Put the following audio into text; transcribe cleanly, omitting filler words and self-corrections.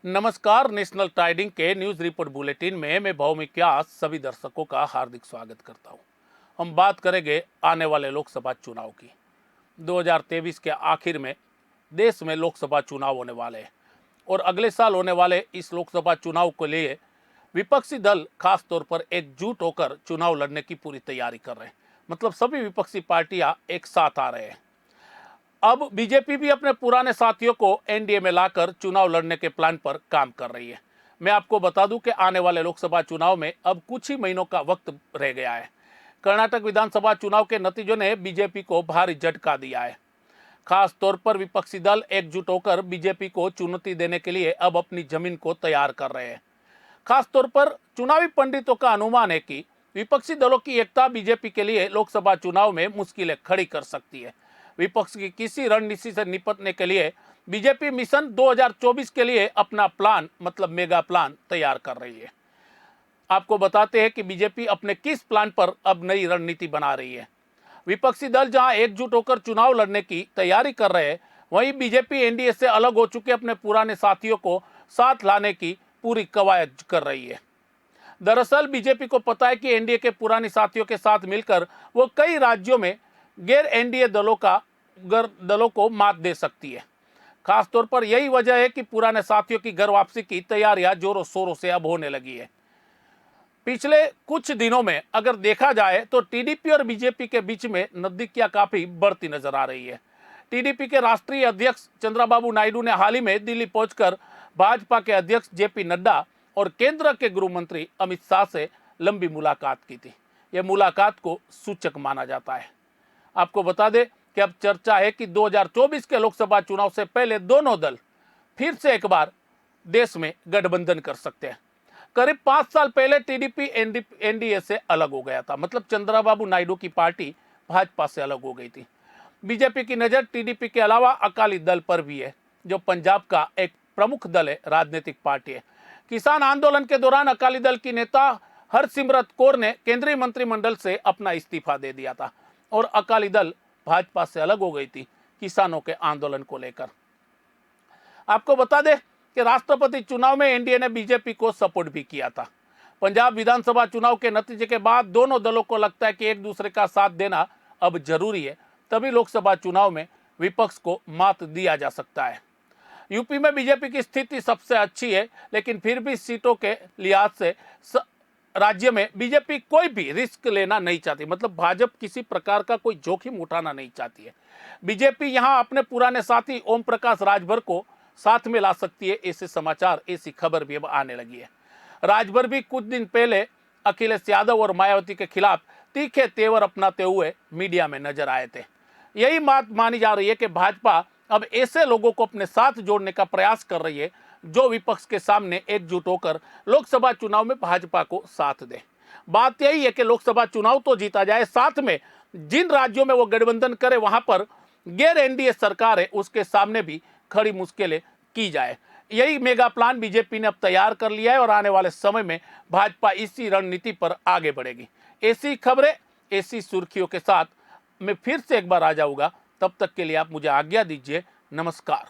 नमस्कार। नेशनल ट्राइडिंग के news report bulletin में मैं भौमिक व्यास सभी दर्शकों का हार्दिक स्वागत करता हूं। हम बात करेंगे आने वाले लोकसभा चुनाव की। 2023 के आखिर में देश में लोकसभा चुनाव होने वाले हैं और अगले साल होने वाले इस लोकसभा चुनाव के लिए विपक्षी दल खास तौर पर एकजुट होकर चुनाव लड़ने की पूरी तैयारी कर रहे हैं। मतलब सभी विपक्षी पार्टियां एक साथ आ रहे हैं। अब बीजेपी भी अपने पुराने साथियों को एनडीए में लाकर चुनाव लड़ने के प्लान पर काम कर रही है। मैं आपको बता दूं कि आने वाले लोकसभा चुनाव में अब कुछ ही महीनों का वक्त रह गया है। कर्नाटक विधानसभा चुनाव के नतीजों ने बीजेपी को भारी झटका दिया है। खास तौर पर विपक्षी दल एकजुट होकर बीजेपी को चुनौती देने के लिए अब अपनी जमीन को तैयार कर रहे हैं। खास तौर पर चुनावी पंडितों का अनुमान है कि विपक्षी दलों की एकता बीजेपी के लिए लोकसभा चुनाव में मुश्किलें खड़ी कर सकती है। विपक्ष की किसी रणनीति से निपटने के लिए बीजेपी मिशन 2024 के लिए अपना प्लान मतलब मेगा प्लान तैयार कर रही है। आपको बताते हैं कि बीजेपी अपने किस प्लान पर अब नई रणनीति बना रही है। विपक्षी दल जहां एकजुट होकर चुनाव लड़ने की तैयारी कर रहे हैं, वहीं बीजेपी एनडीए से अलग हो चुके अपने पुराने साथियों को साथ लाने की पूरी कवायद कर रही है। दरअसल बीजेपी को पता है कि एनडीए के पुराने साथियों के साथ मिलकर वो कई राज्यों में गैर एनडीए दलों को मात दे सकती है। खासतौर पर यही वजह है कि पुराने साथियों की घर वापसी की तैयारियां जोरों शोरों से अब होने लगी है। पिछले कुछ दिनों में अगर देखा जाए तो टीडीपी और बीजेपी के बीच में नजदीकियां काफी बढ़ती नजर आ रही है। टीडीपी के राष्ट्रीय अध्यक्ष चंद्रबाबू नायडू ने हाल ही में दिल्ली पहुंचकर भाजपा के अध्यक्ष जेपी नड्डा और केंद्र के गृह मंत्री अमित शाह से लंबी मुलाकात की थी। यह मुलाकात को सूचक माना जाता है। आपको बता दें कि अब चर्चा है कि 2024 के लोकसभा चुनाव से पहले दोनों दल फिर से एक बार देश में गठबंधन कर सकते हैं। करीब 5 साल पहले टीडीपी एनडीए से अलग हो गया था। मतलब चंद्रबाबू नायडू की पार्टी भाजपा से अलग हो गई थी। बीजेपी की नजर टीडीपी के अलावा अकाली दल पर भी है, जो पंजाब का एक प्रमुख दल है, राजनीतिक पार्टी है। किसान आंदोलन के दौरान अकाली दल की नेता हरसिमरत कौर ने केंद्रीय मंत्रिमंडल से अपना इस्तीफा दे दिया था और अकाली दल भाजपा से अलग हो गई थी किसानों के आंदोलन को लेकर। आपको बता दें कि राष्ट्रपति चुनाव में एनडीए ने बीजेपी को सपोर्ट भी किया था। पंजाब विधानसभा चुनाव के नतीजे के बाद दोनों दलों को लगता है कि एक दूसरे का साथ देना अब जरूरी है, तभी लोकसभा चुनाव में विपक्ष को मात दिया जा सकता है। यूपी में बीजेपी की स्थिति सबसे अच्छी है, लेकिन फिर भी सीटों के लिहाज से राज्य में बीजेपी कोई भी रिस्क लेना नहीं चाहती। मतलब भाजपा किसी प्रकार का कोई जोखिम उठाना नहीं चाहती है। बीजेपी यहां अपने पुराने साथी ओम प्रकाश राजभर को साथ में ला सकती है। ऐसे समाचार, ऐसी खबर भी अब आने लगी है। राजभर भी कुछ दिन पहले अखिलेश यादव और मायावती के खिलाफ तीखे तेवर अपनाते हुए मीडिया में नजर आए थे। यही बात मानी जा रही है कि भाजपा अब ऐसे लोगों को अपने साथ जोड़ने का प्रयास कर रही है जो विपक्ष के सामने एकजुट होकर लोकसभा चुनाव में भाजपा को साथ दे। बात यही है कि लोकसभा चुनाव तो जीता जाए, साथ में जिन राज्यों में वो गठबंधन करे वहां पर गैर एनडीए सरकार है उसके सामने भी खड़ी मुश्किलें की जाए। यही मेगा प्लान बीजेपी ने अब तैयार कर लिया है और आने वाले समय में भाजपा इसी रणनीति पर आगे बढ़ेगी। ऐसी खबरें, ऐसी सुर्खियों के साथ मैं फिर से एक बार आ जाऊंगा। तब तक के लिए आप मुझे आज्ञा दीजिए। नमस्कार।